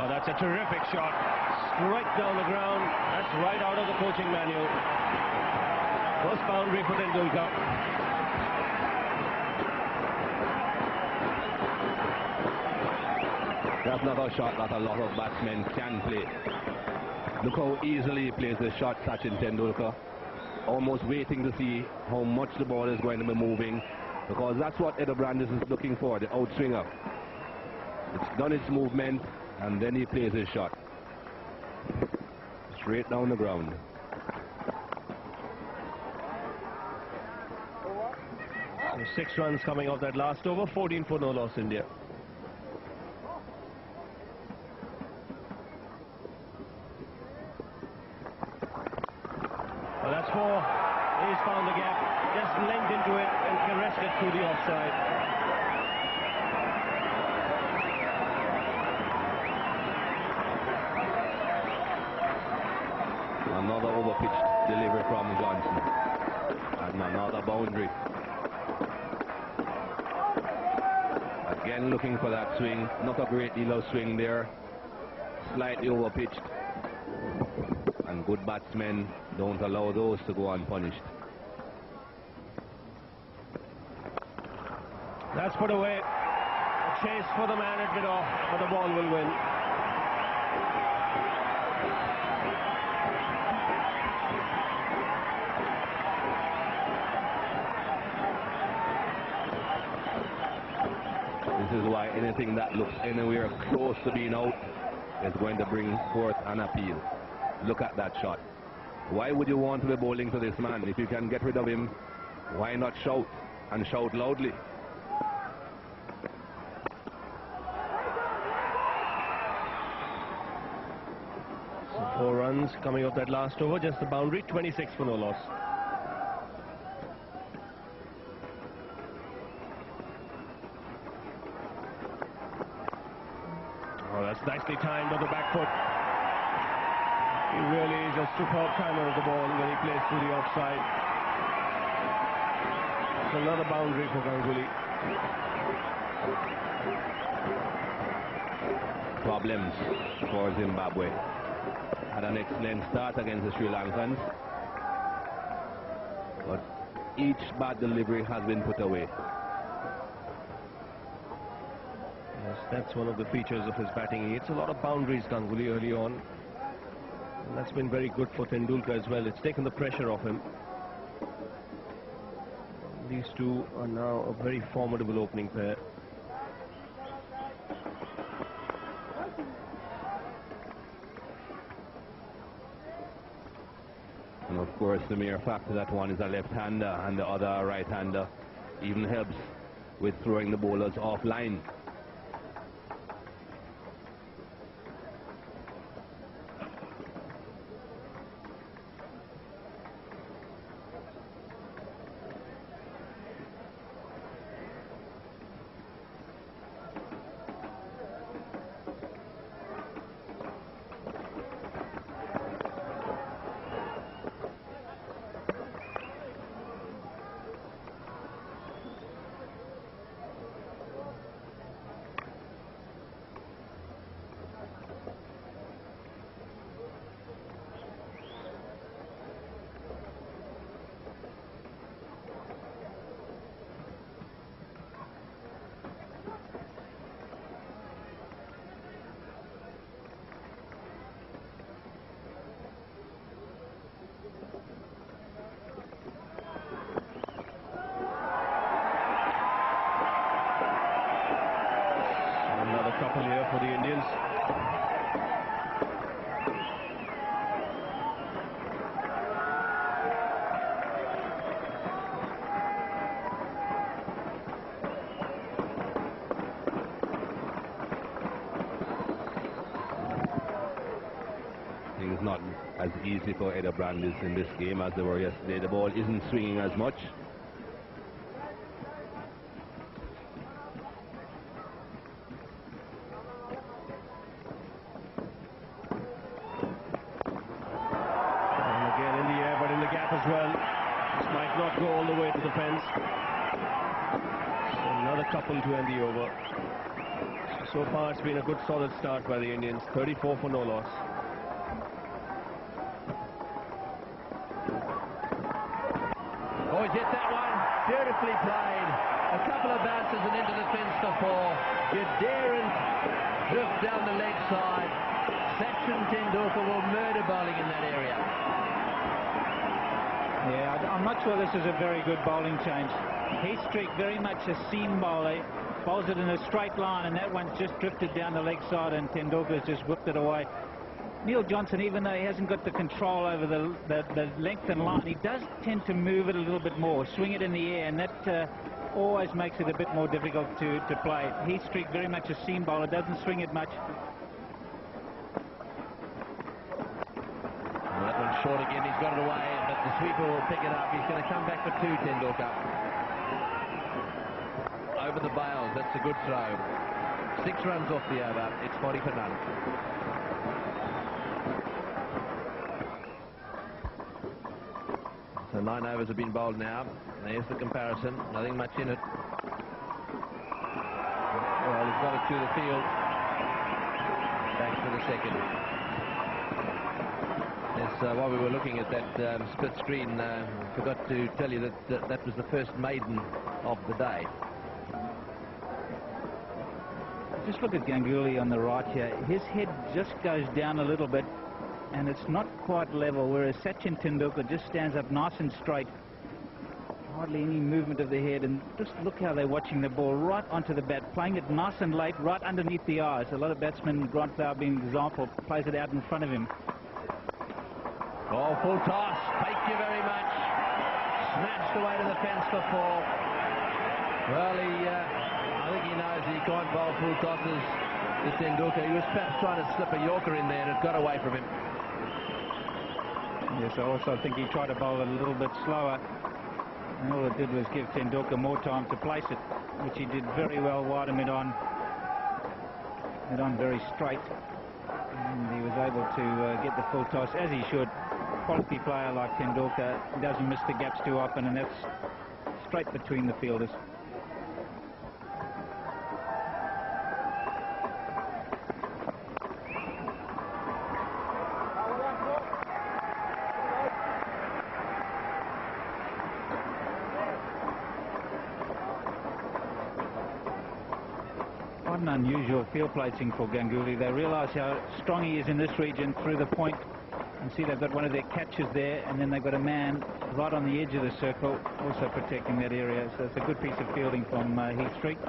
Oh, that's a terrific shot. Straight down the ground. That's right out of the coaching manual. First boundary for Tendulkar. That's not a shot that a lot of batsmen can play. Look how easily he plays the shot, Sachin Tendulkar. Almost waiting to see how much the ball is going to be moving, because that's what Eddie Brandis is looking for, the outswinger. It's done its movement, and then he plays his shot. Straight down the ground. So 6 runs coming off that last over, 14 for no loss India. Well, that's 4. He's found the gap, just leant into it and caressed it through the offside. Another overpitched delivery from Johnson. And another boundary. Again looking for that swing. Not a great deal of swing there. Slightly overpitched. And good batsmen don't allow those to go unpunished. That's put away. Chase for the man at mid-off, but the ball will win. This is why anything that looks anywhere close to being out is going to bring forth an appeal. Look at that shot. Why would you want to be bowling to this man? If you can get rid of him, why not shout, and shout loudly? So 4 runs coming off that last over, just the boundary, 26 for no loss. Oh, that's nicely timed on the back foot. He really is a superb timer of the ball when he plays through the offside. That's another boundary for Ganguly. Problems for Zimbabwe. Had an excellent start against the Sri Lankans, but each bad delivery has been put away. Yes, that's one of the features of his batting. He hits a lot of boundaries, Ganguly, early on. And that's been very good for Tendulkar as well. It's taken the pressure off him. These two are now a very formidable opening pair. And of course, the mere fact that one is a left-hander and the other a right-hander even helps with throwing the bowlers offline. Couple here for the Indians. Things not as easy for Eddie Brandis in this game as they were yesterday. The ball isn't swinging as much. As well. This might not go all the way to the fence. So another couple to end the over. So far it's been a good solid start by the Indians. 34 for no loss. Oh, he's hit that one. Beautifully played. A couple of bounces and into the fence for four. You daren't drift down the leg side. Sachin Tendulkar will murder bowling in that area. Yeah, I'm not sure this is a very good bowling change. He's very much a seam bowler. Bowls it in a straight line, and that one's just drifted down the leg side, and Tendulkar's just whipped it away. Neil Johnson, even though he hasn't got the control over the length and line, he does tend to move it a little bit more, swing it in the air, and that always makes it a bit more difficult to play. He's very much a seam bowler, doesn't swing it much. Well, that one's short again, he's got it away, but the sweeper will pick it up. He's going to come back for two, Tendulkar. Over the bails, that's a good throw. 6 runs off the over, it's 40 for none. So 9 overs have been bowled now. There's the comparison. Nothing much in it. Well, he's got it to the field. Back for the second. Yes, while we were looking at that split screen, forgot to tell you that that was the first maiden of the day. Just look at Ganguly on the right here. His head just goes down a little bit, and it's not quite level, whereas Sachin Tendulkar just stands up nice and straight. Hardly any movement of the head, and just look how they're watching the ball right onto the bat, playing it nice and late, right underneath the eyes. A lot of batsmen, Grant Flower being an example, plays it out in front of him. Oh, full toss. Thank you very much. Smashed away to the fence for 4. Well, I think he knows he can't bowl full tosses to Tendulkar. He was perhaps trying to slip a Yorker in there, and it got away from him. Yes, I also think he tried to bowl it a little bit slower, and all it did was give Tendulkar more time to place it, which he did very well wide and mid-on very straight, and he was able to get the full toss, as he should. Quality player like Tendulkar, he doesn't miss the gaps too often, and that's straight between the fielders. Quite an unusual field placing for Ganguly. They realise how strong he is in this region through the point, and see they've got one of their catchers there, and then they've got a man right on the edge of the circle also protecting that area. So it's a good piece of fielding from Heath Street.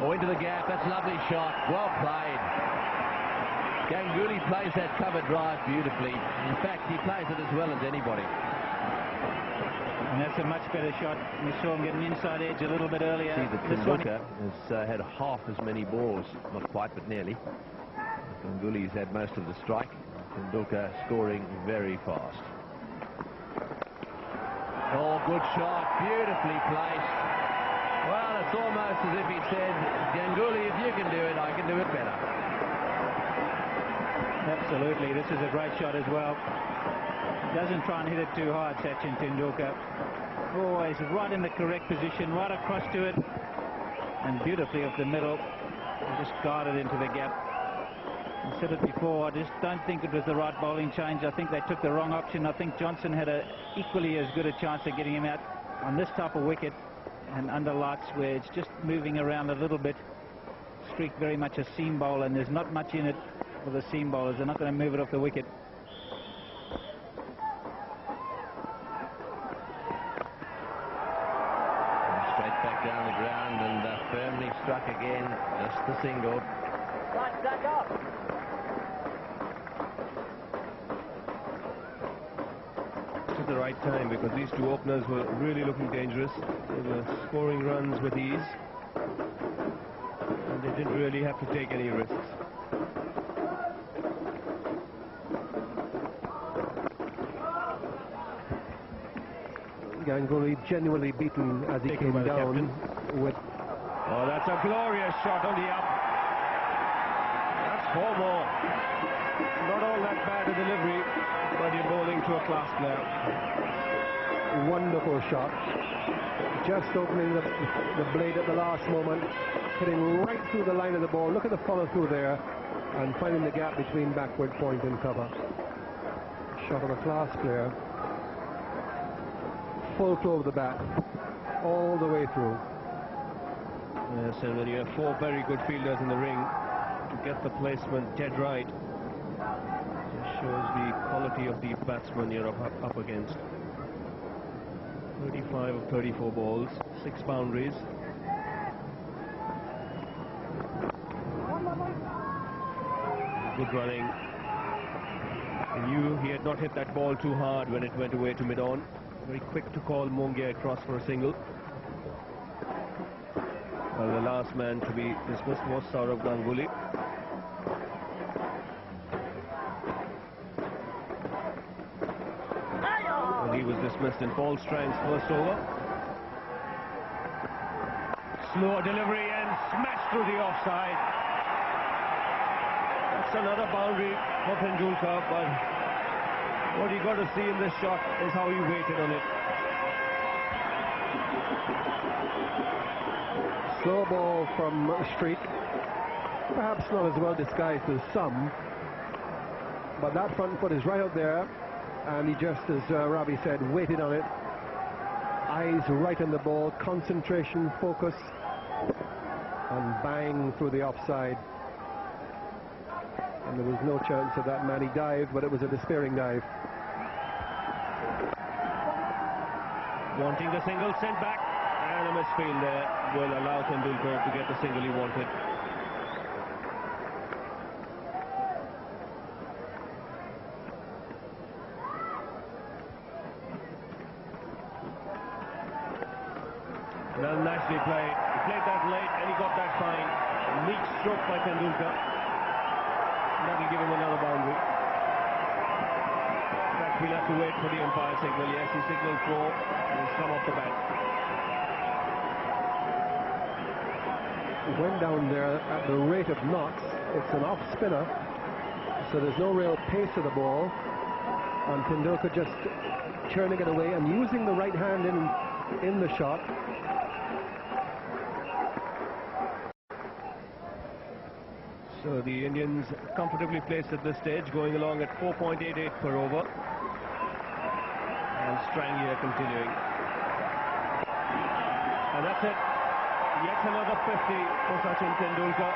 Oh, into the gap. That's a lovely shot. Well played. Ganguly plays that cover drive beautifully. In fact, he plays it as well as anybody. And that's a much better shot. We saw him get an inside edge a little bit earlier. See that Tendulkar has had half as many balls. Not quite, but nearly. Ganguly's had most of the strike. Tendulkar scoring very fast. Oh, good shot. Beautifully placed. Well, it's almost as if he said, Ganguly, if you can do it, I can do it better. Absolutely. This is a great shot as well. Doesn't try and hit it too hard, Sachin Tendulkar. Always right in the correct position, right across to it, and beautifully off the middle. Just guided into the gap. I said it before, I just don't think it was the right bowling change. I think they took the wrong option. I think Johnson had equally as good a chance of getting him out on this type of wicket, and under lights where it's just moving around a little bit. Streak very much a seam bowler, and there's not much in it for the seam bowlers. They're not going to move it off the wicket. Straight back down the ground, and firmly struck again. Just the single. Back up. At the right time, because these two openers were really looking dangerous. They were scoring runs with ease, and they didn't really have to take any risks. Ganguly genuinely beaten as he came down with... Oh, that's a glorious shot on the up. That's 4 more. not all that bad a delivery, but you're bowling to a class player. Wonderful shot. Just opening the blade at the last moment, hitting right through the line of the ball. Look at the follow through there, and finding the gap between backward point and cover. Shot of a class player. Full flow of the bat, all the way through. Yes, and when you have four very good fielders in the ring, to get the placement dead right, just shows the quality of the batsman you're up against. 35 of 34 balls, 6 boundaries. Good running. He knew he had not hit that ball too hard when it went away to mid-on. Very quick to call Mongia across for a single. Well, the last man to be dismissed was Saurav Ganguly. And he was dismissed in Paul Strang's first over. Slow delivery and smashed through the offside. That's another boundary for Tendulkar, but what you got to see in this shot is how he waited on it. Slow ball from Street, perhaps not as well disguised as some, but that front foot is right out there, and he just, as Ravi said, waited on it. Eyes right on the ball, concentration, focus, and bang through the offside. And there was no chance of that man. He dived, but it was a despairing dive. Wanting the single, sent back, and a misfield there will allow Tendulkar to get the single he wanted. Well, nicely played. He played that late and he got that fine. Neat stroke by Tendulkar. That'll give him another boundary. In fact, we'll have to wait for the umpire signal. Yes, he signaled 4. He's come off the bat. He went down there at the rate of knots. It's an off spinner, so there's no real pace of the ball. And Tendulkar just churning it away and using the right hand in the shot. So the Indians comfortably placed at this stage, going along at 4.88 per over. And Strang here continuing. And that's it. Yet another 50 for Sachin Tendulkar.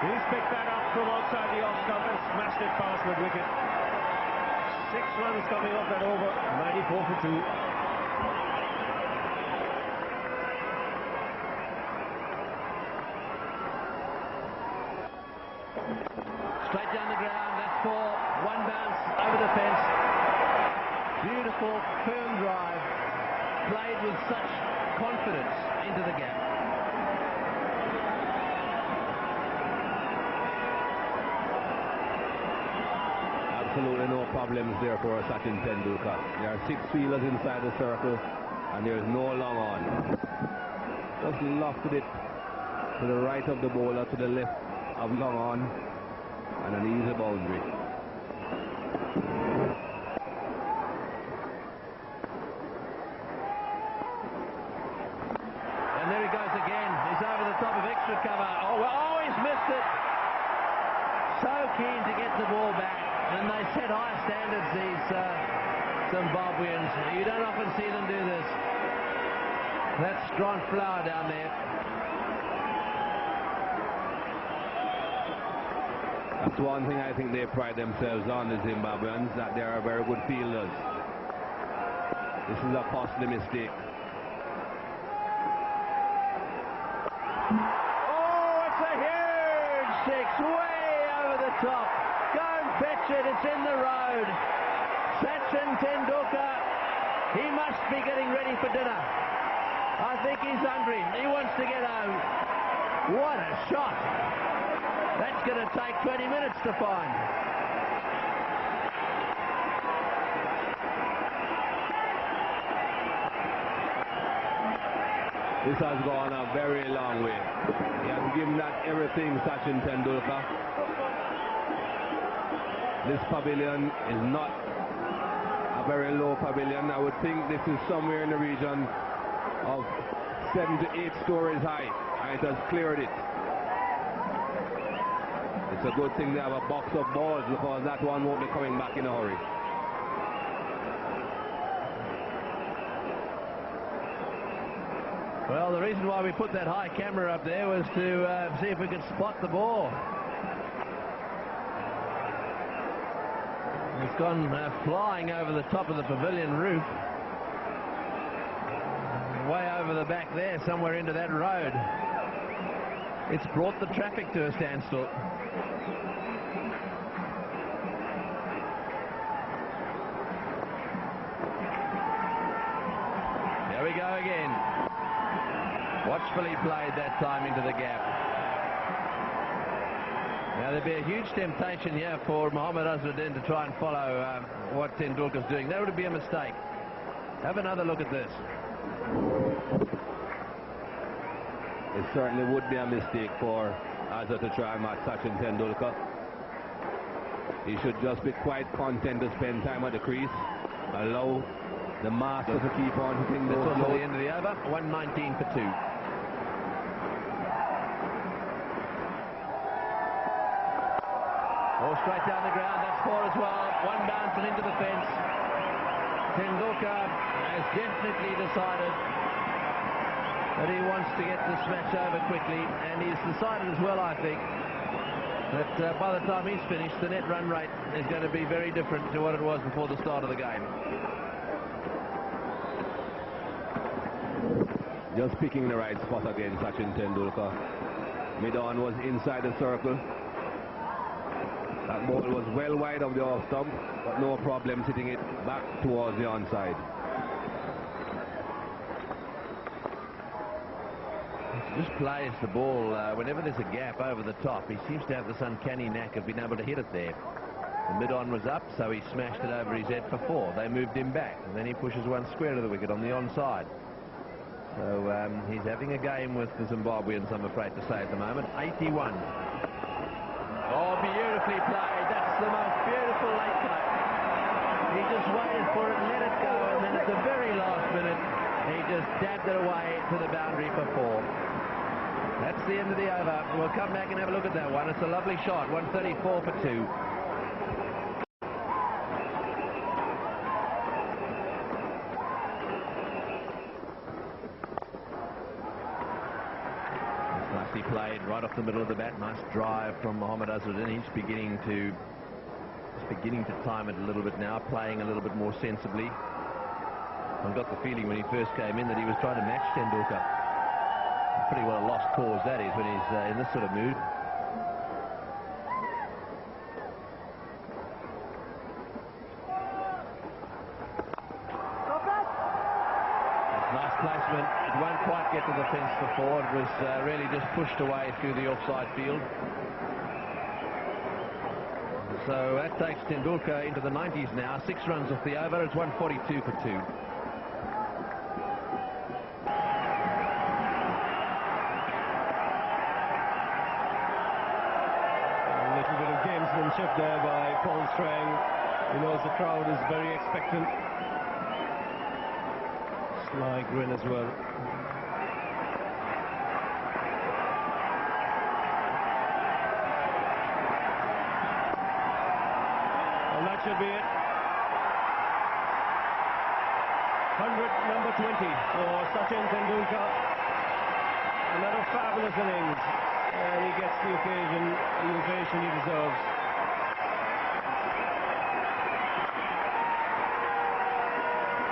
He's picked that up from outside the off stump and smashed it past mid-wicket. 6 runs coming off that over, 94 for 2. Straight down the ground, that's 4. 1 bounce over the fence. Beautiful, firm drive. Played with such confidence into the gap. Absolutely no problems there for Sachin Tendulkar. There are 6 fielders inside the circle and there is no long on. Just lofted it to the right of the bowler, to the left of long on, and an easy boundary. And there he goes again. He's over the top of extra cover. Oh, he's missed it. So keen to get the ball back. And they set high standards, these Zimbabweans. You don't often see them do this. That's strong flower down there. That's one thing I think they pride themselves on, the Zimbabweans, that they are very good fielders. This is a costly mistake. Oh, it's a huge 6, way over the top. Don't fetch it, it's in the road. Sachin Tendulkar, he must be getting ready for dinner. I think he's hungry. He wants to get home. What a shot. That's going to take 20 minutes to find. This has gone a very long way. He has given that everything, Sachin Tendulkar. This pavilion is not a very low pavilion. I would think this is somewhere in the region of 7 to 8 stories high, and it has cleared it. It's a good thing they have a box of balls, because that one won't be coming back in a hurry. Well, the reason why we put that high camera up there was to see if we could spot the ball. It's gone flying over the top of the pavilion roof. Way over the back there, somewhere into that road. It's brought the traffic to a standstill. There we go again. Watchfully played that time into the gap. Now there'd be a huge temptation here for Mohammad Azharuddin to try and follow what Tendulkar's doing. That would be a mistake. Have another look at this. It certainly would be a mistake for Azhar to try and match Sachin Tendulkar. He should just be quite content to spend time at the crease. Allow the master to keep on hitting the This was slow. at the end of the over. 119 for 2. All straight down the ground. That's 4 as well. One bounce and into the fence. Tendulkar has definitely decided that he wants to get this match over quickly, and he's decided as well, I think, that by the time he's finished, the net run rate is going to be very different to what it was before the start of the game. Just picking the right spot again, Sachin Tendulkar. Mid-on was inside the circle. That ball was well wide of the off stump, but no problem hitting it back towards the onside. He just plays the ball whenever there's a gap over the top. He seems to have this uncanny knack of being able to hit it there. The mid-on was up, so he smashed it over his head for 4. They moved him back, and then he pushes one square to the wicket on the onside. So he's having a game with the Zimbabweans, I'm afraid to say, at the moment. 81. Oh, beautifully played. That's the most beautiful late play. He just waited for it, let it go, and then at the very last minute, he just dabbed it away to the boundary for 4. That's the end of the over. We'll come back and have a look at that one. It's a lovely shot. 134 for 2. Nicely played right off the middle of the bat. Nice drive from Mohammad Azharuddin. He's beginning to time it a little bit now, playing a little bit more sensibly. I got the feeling when he first came in that he was trying to match Tendulkar. Pretty well a lost cause that is when he's in this sort of mood. Nice placement. It won't quite get to the fence before. It was really just pushed away through the offside field. So that takes Tendulkar into the 90s now. 6 runs off the over. It's 142 for 2. There by Paul Strang. He knows the crowd is very expectant. Sly grin as well. And that should be it. 100, number 20 for Sachin Tendulkar. Another fabulous innings, and he gets the occasion, the ovation he deserves.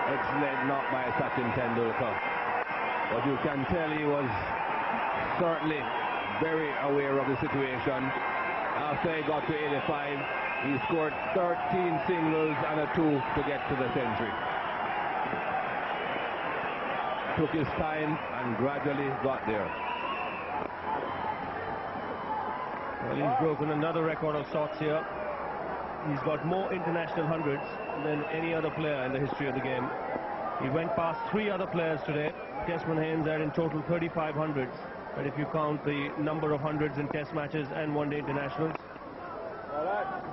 Excellent knock by Sachin Tendulkar. But you can tell he was certainly very aware of the situation. After he got to 85, he scored 13 singles and a 2 to get to the century. Took his time and gradually got there. Well, he's broken another record of sorts here. He's got more international hundreds than any other player in the history of the game. He went past 3 other players today. Desmond Haynes had in total 35 hundreds, but if you count the number of hundreds in test matches and one-day internationals.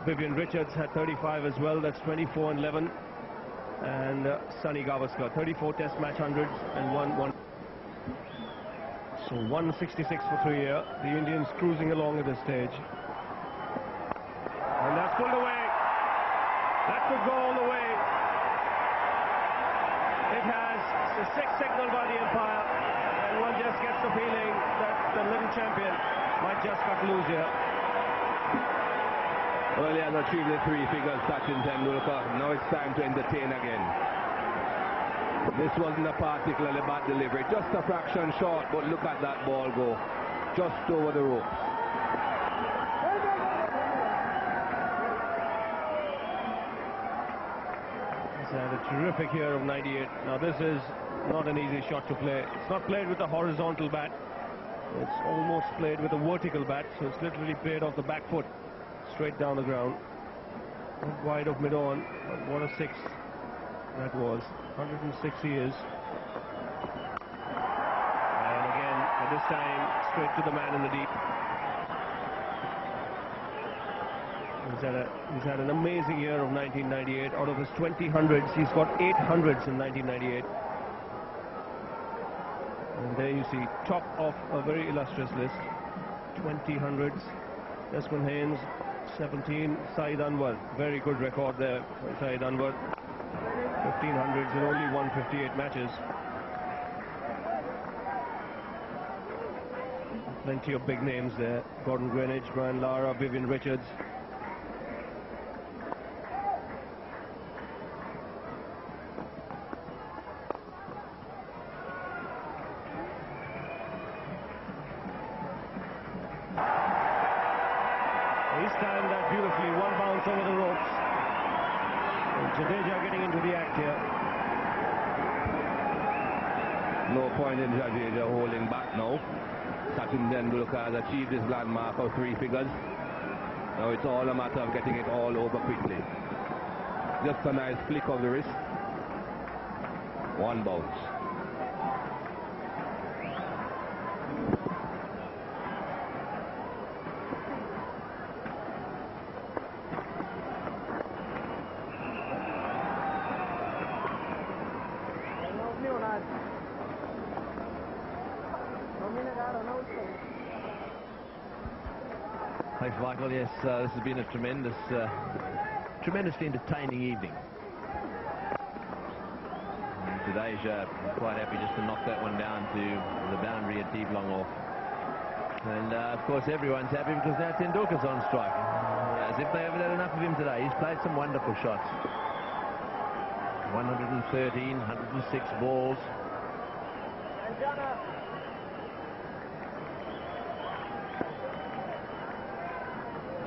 Vivian Richards had 35 as well, that's 24 and 11. And Sunny Gavaskar, 34 test match hundreds and one. So 166 for 3 here. The Indians cruising along at this stage. And that's pulled away. That could go all the way. It has the 6th signal by the umpire, and one just gets the feeling that the little champion might just cut loose here. Well, he has achieved the 3 figures, Sachin Tendulkar. Now it's time to entertain again. This wasn't a particularly bad delivery, just a fraction short, but look at that ball go just over the ropes. He's had a terrific year of 98. Now this is not an easy shot to play. It's not played with a horizontal bat. It's almost played with a vertical bat, so it's literally played off the back foot, straight down the ground. Wide of mid-on, but what a 6 that was. 106 he is. And again, at this time, straight to the man in the deep. He's had an amazing year of 1998. Out of his 20 hundreds, he's got 8 hundreds in 1998. And there you see, top of a very illustrious list. 20 hundreds. Desmond Haynes, 17. Saeed Anwar, very good record there for Saeed Anwar. 15 hundreds in only 158 matches. Plenty of big names there. Gordon Greenwich, Brian Lara, Vivian Richards. He's timed that beautifully. One bounce over the ropes. And Jadeja getting into the act here. No point in Jadeja holding back now. Sachin Tendulkar has achieved his landmark of 3 figures. Now it's all a matter of getting it all over quickly. Just a nice flick of the wrist. One bounce. Thanks, Michael. Yes, this has been a tremendously entertaining evening. Jadeja quite happy just to knock that one down to the boundary at deep long off. And of course everyone's happy because now Tendulkar's on strike. As if they haven't had enough of him today. He's played some wonderful shots. 113, 106 balls.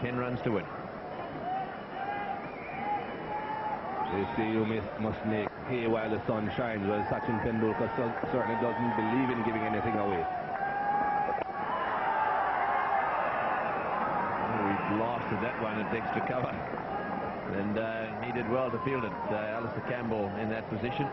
10 runs to win. You see, you must make hay while the sun shines. Well, Sachin Tendulkar certainly doesn't believe in giving anything away. Oh, he blasted that one at extra cover. And he did well to field it. Alistair Campbell in that position.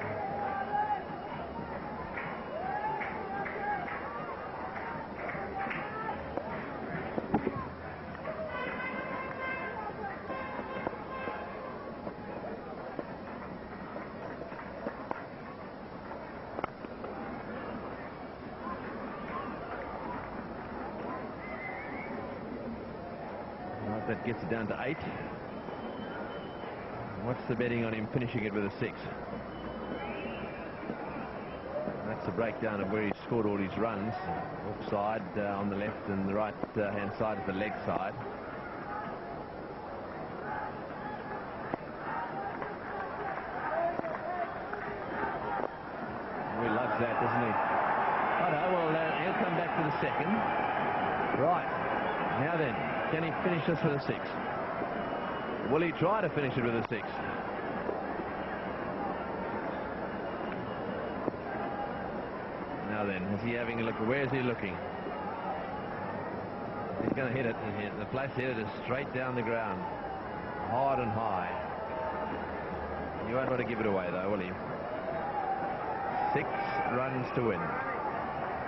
That gets it down to 8. What's the betting on him finishing it with a 6? That's the breakdown of where he scored all his runs. Offside on the left and the right hand side is the leg side. He loves that, doesn't he? Oh no, well he'll come back for the second. Right, now then. Can he finish this with a 6? Will he try to finish it with a 6? Now then, is he having a look? Where is he looking? He's going to hit it, and the place hit it is straight down the ground, hard and high. He won't want to give it away, though, will he? 6 runs to win.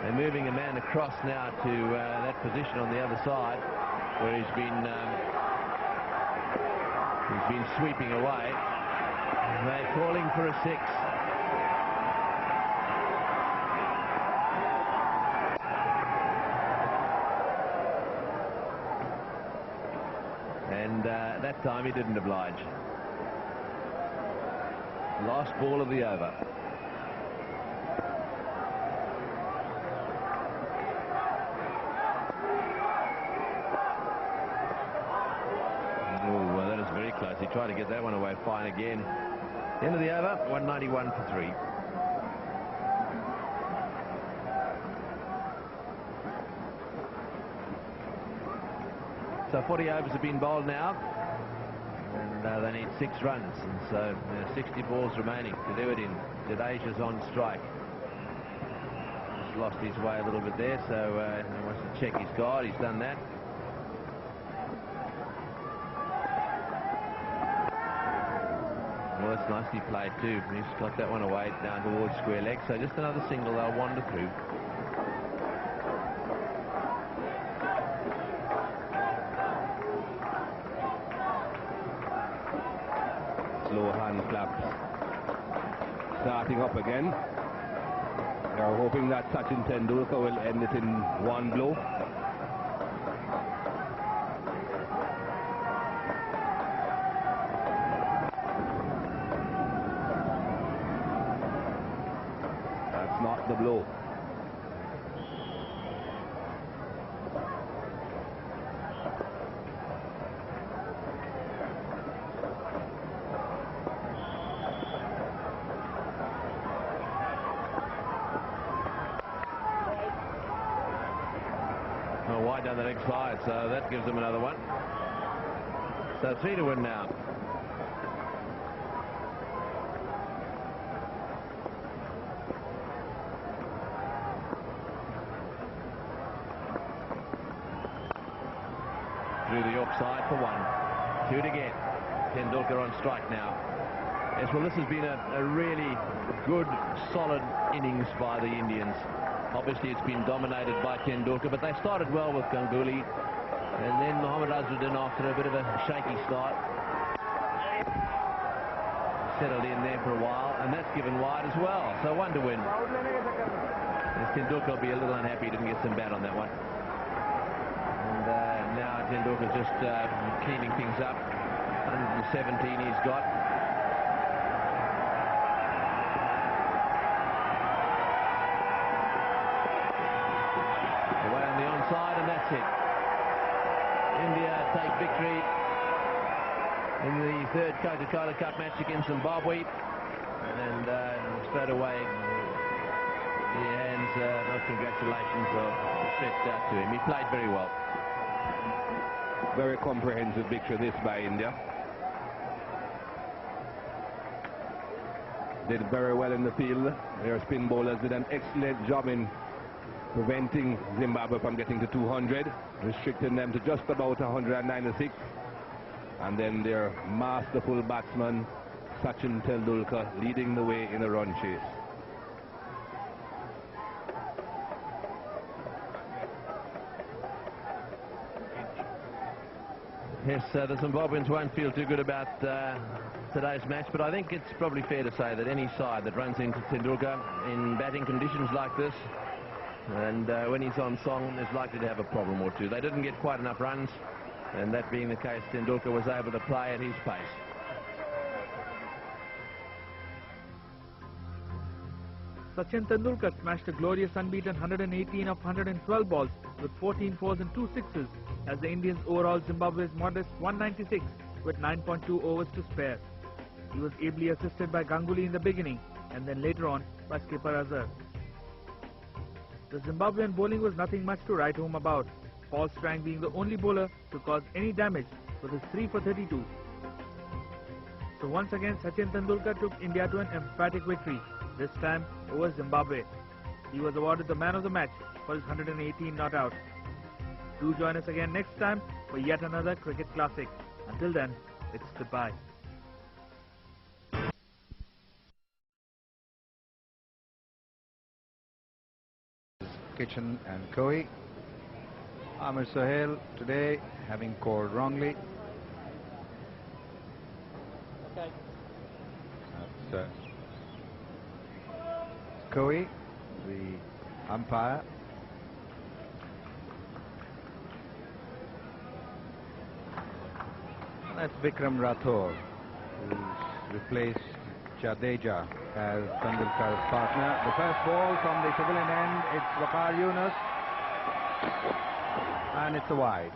They're moving a man across now to that position on the other side, where he's been sweeping away. They're calling for a 6. And that time he didn't oblige. Last ball of the over. Oh, well, that is very close. He tried to get that one away fine again. End of the over, 191 for 3. So 40 overs have been bowled now, and they need 6 runs, and so 60 balls remaining to do it in. Jadesia's on strike. Just lost his way a little bit there, so he wants to check his guard. He's done that. Well, that's nicely played too. He's got that one away down towards square leg, so just another single. They'll wander through. Slow hand flaps starting up again. They are hoping that Sachin Tendulkar will end it in one blow. That's not the blow. Wide down the leg side, so that gives them another one. So 3 to win now. Through the York side for 1. 2 to get. Tendulkar on strike now. Yes, well, this has been a really good, solid innings by the Indians. Obviously, it's been dominated by Tendulkar, but they started well with Ganguly, and then Mohammad Azharuddin, after a bit of a shaky start, settled in there for a while, and that's given wide as well. So 1 to win. Tendulkar will be a little unhappy he didn't get some bat on that one. And now Tendulkar's just cleaning things up. 117 he's got. Side, and that's it. India take victory in the 3rd Coca-Cola Cup match against Zimbabwe, and straight away the hands of congratulations are stretched out to him. He played very well. Very comprehensive victory this by India. Did very well in the field. Their spin bowlers did an excellent job in preventing Zimbabwe from getting to 200, restricting them to just about 196, and then their masterful batsman Sachin Tendulkar leading the way in a run chase. Yes, the Zimbabweans won't feel too good about today's match, but I think it's probably fair to say that any side that runs into Tendulkar in batting conditions like this, and when he's on song, is likely to have a problem or two. They didn't get quite enough runs, and that being the case, Tendulkar was able to play at his pace. Sachin Tendulkar smashed a glorious unbeaten 118 of 112 balls with 14 fours and 2 sixes as the Indians overall Zimbabwe's modest 196 with 9.2 overs to spare. He was ably assisted by Ganguly in the beginning and then later on by skipper Azhar. The Zimbabwean bowling was nothing much to write home about, Paul Strang being the only bowler to cause any damage with his 3 for 32. So once again Sachin Tendulkar took India to an emphatic victory, this time over Zimbabwe. He was awarded the man of the match for his 118 not out. Do join us again next time for yet another cricket classic. Until then, it's goodbye. Kitchen and Kohli. Amir Sohail today having called wrongly. That's Kohli, the umpire. That's Vikram Rathore, who's replaced Jadeja as Tendulkar's partner. The first ball from the pavilion end, it's Waqar Yunus, and it's a wide.